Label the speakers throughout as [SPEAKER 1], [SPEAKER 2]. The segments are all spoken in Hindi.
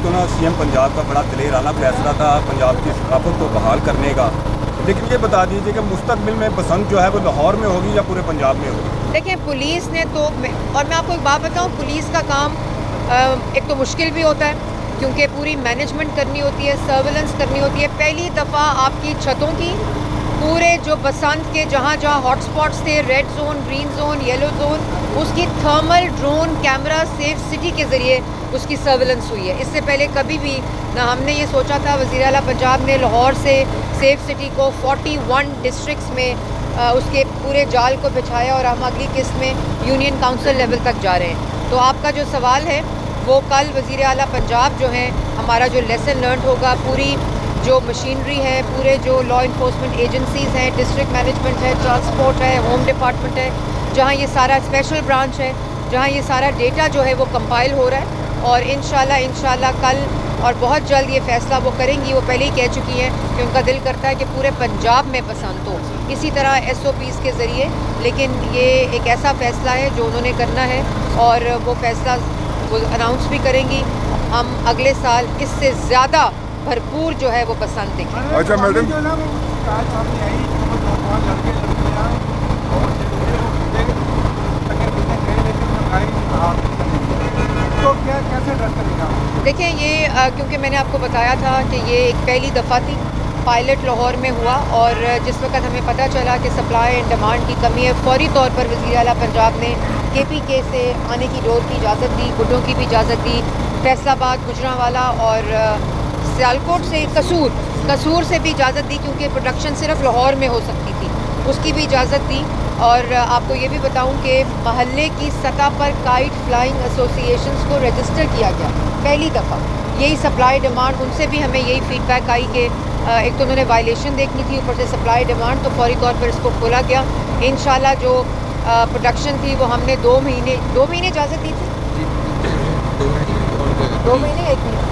[SPEAKER 1] एक तो ना सीएम पंजाब का बड़ा दिलेराना फैसला था पंजाब की सकाफत को बहाल करने का, लेकिन ये बता दीजिए कि मुस्तकबिल में बसंत जो है वो लाहौर में होगी या पूरे पंजाब में होगी?
[SPEAKER 2] देखिए पुलिस ने तो और मैं आपको एक बात बताऊं, पुलिस का काम एक तो मुश्किल भी होता है क्योंकि पूरी मैनेजमेंट करनी होती है, सर्वेलेंस करनी होती है। पहली दफ़ा आपकी छतों की पूरे जो बसंत के जहाँ जहाँ हॉटस्पॉट्स थे, red zone, green zone, yellow zone, उसकी thermal drone camera safe city के ज़रिए उसकी सर्वेलेंस हुई है। इससे पहले कभी भी ना हमने ये सोचा था। वज़ीर आला पंजाब ने लाहौर से सेफ सिटी को 41 डिस्ट्रिक्ट्स में उसके पूरे जाल को बिछाया और हम अगली किस्त में यूनियन काउंसिल लेवल तक जा रहे हैं। तो आपका जो सवाल है वो कल वज़ीर आला पंजाब जो हैं, हमारा जो लेसन लर्न होगा, पूरी जो मशीनरी है, पूरे जो लॉ इन्फोर्समेंट एजेंसीज़ हैं, डिस्ट्रिक्ट मैनेजमेंट है, ट्रांसपोर्ट है, होम डिपार्टमेंट है, जहाँ ये सारा स्पेशल ब्रांच है, जहाँ ये सारा डेटा जो है वो कंपाइल हो रहा है और इंशाल्लाह कल और बहुत जल्द ये फ़ैसला वो करेंगी। वो पहले ही कह चुकी हैं कि उनका दिल करता है कि पूरे पंजाब में बसंत हो, इसी तरह SOPs के ज़रिए। लेकिन ये एक ऐसा फ़ैसला है जो उन्होंने करना है और वो फ़ैसला वो अनाउंस भी करेंगी। हम अगले साल इससे ज़्यादा भरपूर जो है वो बसंत देखें।
[SPEAKER 3] अच्छा मैडम, तो क्या कैसे ड्रेस करेगा?
[SPEAKER 2] देखिए ये क्योंकि मैंने आपको बताया था कि ये एक पहली दफ़ा थी, पायलट लाहौर में हुआ और जिस वक्त हमें पता चला कि सप्लाई एंड डिमांड की कमी है, फौरी तौर पर वज़ीर आला पंजाब ने KPK से आने की डोर की इजाज़त दी, गुड्डों की भी इजाज़त दी, फैसलाबाद, गुजरांवाला और सियालकोट से कसूर से भी इजाज़त दी क्योंकि प्रोडक्शन सिर्फ लाहौर में हो सकती थी, उसकी भी इजाज़त दी। और आपको ये भी बताऊं कि महल्ले की सतह पर काइट फ्लाइंग एसोसिएशंस को रजिस्टर किया गया पहली दफ़ा। यही सप्लाई डिमांड, उनसे भी हमें यही फीडबैक आई कि एक तो उन्होंने वायलेशन देखनी थी, ऊपर से सप्लाई डिमांड, तो फौरी तौर पर इसको खोला गया। इंशाल्लाह जो प्रोडक्शन थी वो हमने 2 महीने इजाज़त दी थी, 2 महीने 1 महीना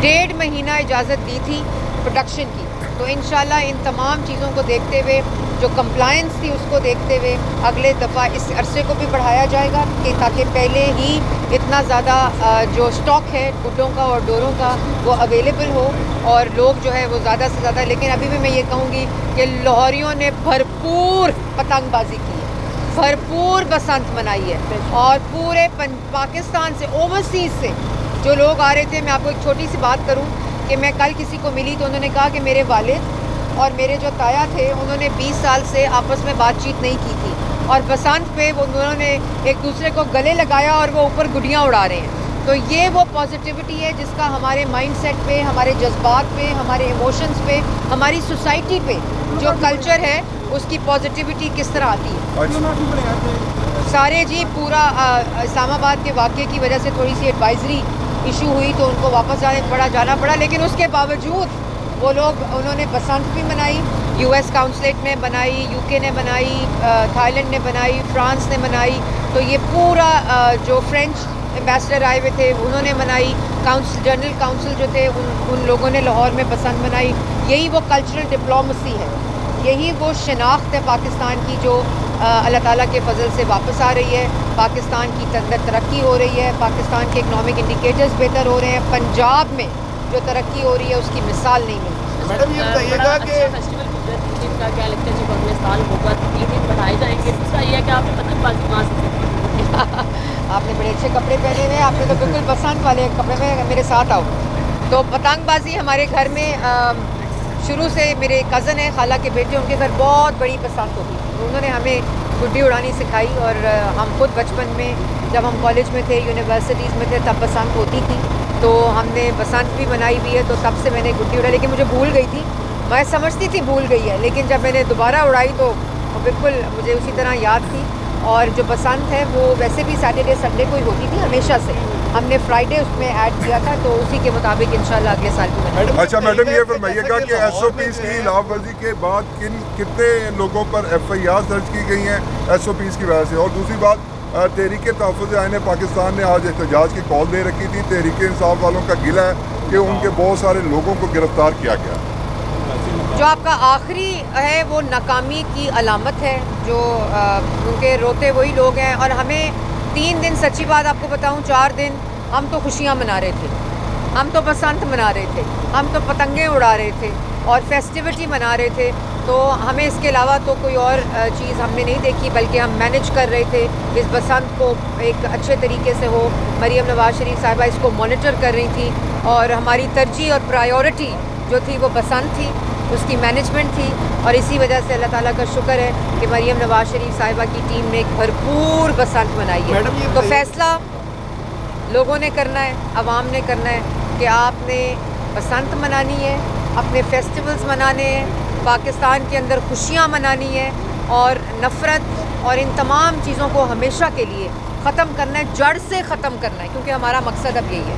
[SPEAKER 2] 1.5 महीना इजाज़त दी थी प्रोडक्शन की। तो इंशाल्लाह इन तमाम चीज़ों को देखते हुए, जो कंप्लायंस थी उसको देखते हुए, अगले दफ़ा इस अरसे को भी बढ़ाया जाएगा कि ताकि पहले ही इतना ज़्यादा जो स्टॉक है गुड्डों का और डोरों का वो अवेलेबल हो और लोग जो है वो ज़्यादा से ज़्यादा। लेकिन अभी भी मैं ये कहूँगी कि लाहौरियों ने भरपूर पतंगबाजी की है, भरपूर बसंत मनाई है और पूरे पाकिस्तान से, ओवरसीज़ से जो लोग आ रहे थे। मैं आपको एक छोटी सी बात करूं कि मैं कल किसी को मिली तो उन्होंने कहा कि मेरे वालिद और मेरे जो ताया थे उन्होंने 20 साल से आपस में बातचीत नहीं की थी और बसंत पे वो उन्होंने एक दूसरे को गले लगाया और वो ऊपर गुड़ियाँ उड़ा रहे हैं। तो ये वो पॉजिटिविटी है जिसका हमारे माइंडसेट पे, हमारे जज्बात पे, हमारे इमोशंस पे, हमारी सोसाइटी पे जो कल्चर है उसकी पॉजिटिविटी किस तरह आती है। सारे जी पूरा इस्लामाबाद के वाक़े की वजह से थोड़ी सी एडवाइजरी इशू हुई तो उनको वापस जाना पड़ा, लेकिन उसके बावजूद वो लोग, उन्होंने बसंत भी मनाई, US काउंसलेट ने बनाई, UK ने बनाई, थाईलैंड ने बनाई, फ्रांस ने मनाई। तो ये पूरा जो फ्रेंच एम्बेसडर आए हुए थे उन्होंने मनाई, जनरल काउंसिल जो थे उन लोगों ने लाहौर में बसंत मनाई। यही वो कल्चरल डिप्लोमेसी है, यही वो शनाख्त है पाकिस्तान की जो अल्लाह ताला के फजल से वापस आ रही है। पाकिस्तान की तरक्की हो रही है, पाकिस्तान के इकनॉमिक इंडिकेटर्स बेहतर हो रहे हैं, पंजाब में जो तरक्की हो रही है उसकी मिसाल नहीं मिलती।
[SPEAKER 3] मैडम ये बताइएगा कि
[SPEAKER 4] फेस्टिवल गुजरा 3 दिन का, क्या लगता है जब अगले साल होगा तो 3 दिन बढ़ाए जाएंगे? दूसरा ये है कि आपने पतंगबाजी वहाँ से
[SPEAKER 2] आपने बड़े अच्छे कपड़े पहने हुए, आपने तो बिल्कुल बसंत वाले कपड़े में, मेरे साथ आओ। तो पतंगबाजी हमारे घर में शुरू से, मेरे कज़न है, खाला के बेटे, उनके घर बहुत बड़ी बसंत होती थी, उन्होंने हमें गुड्डी उड़ानी सिखाई और हम खुद बचपन में जब हम कॉलेज में थे, यूनिवर्सिटीज़ में थे, तब बसंत होती थी तो हमने बसंत भी मनाई हुई है। तो तब से मैंने गुड्डी उड़ाई, लेकिन मुझे भूल गई थी, मैं समझती थी भूल गई है, लेकिन जब मैंने दोबारा उड़ाई तो बिल्कुल मुझे उसी तरह याद थी। और जो बसंत है वो वैसे भी सैटरडे संडे को ही होती थी हमेशा से, हमने फ्राइडे उसमें ऐड किया था, तो उसी के मुताबिक इंशाल्लाह अगले साल भी मनाएंगे।
[SPEAKER 3] अच्छा मैडम ये फरमाइएगा कि SOPs की खिलाफवर्जी के बाद कितने लोगों पर FIR दर्ज की गई हैं SOPs की वजह से? और दूसरी बात, तहरीक तहफ़्फ़ुज़ आईन पाकिस्तान ने आज एहतजाज की कॉल दे रखी थी, तहरीक इंसाफ वालों का गिला है कि उनके बहुत सारे लोगों को गिरफ्तार किया गया।
[SPEAKER 2] जो आपका आखिरी है वो नाकामी की अलामत है, जो उनके रोते वही लोग हैं। और हमें 3 दिन, सच्ची बात आपको बताऊं, 4 दिन हम तो खुशियाँ मना रहे थे, हम तो बसंत मना रहे थे, हम तो पतंगे उड़ा रहे थे और फेस्टिविटी मना रहे थे। तो हमें इसके अलावा तो कोई और चीज़ हमने नहीं देखी, बल्कि हम मैनेज कर रहे थे इस बसंत को एक अच्छे तरीके से हो। मरीम नवाज शरीफ साहिबा इसको मॉनिटर कर रही थी और हमारी तरजीह और प्रायोरिटी जो थी वो बसंत थी, उसकी मैनेजमेंट थी। और इसी वजह से अल्लाह ताला का शुक्र है कि मरीम नवाज शरीफ साहिबा की टीम ने एक भरपूर बसंत मनाई है। तो फैसला लोगों ने करना है, आवाम ने करना है कि आपने बसंत मनानी है, अपने फेस्टिवल्स मनाने हैं, पाकिस्तान के अंदर खुशियाँ मनानी है और नफ़रत और इन तमाम चीज़ों को हमेशा के लिए ख़त्म करना है, जड़ से ख़त्म करना है, क्योंकि हमारा मकसद अब यही है।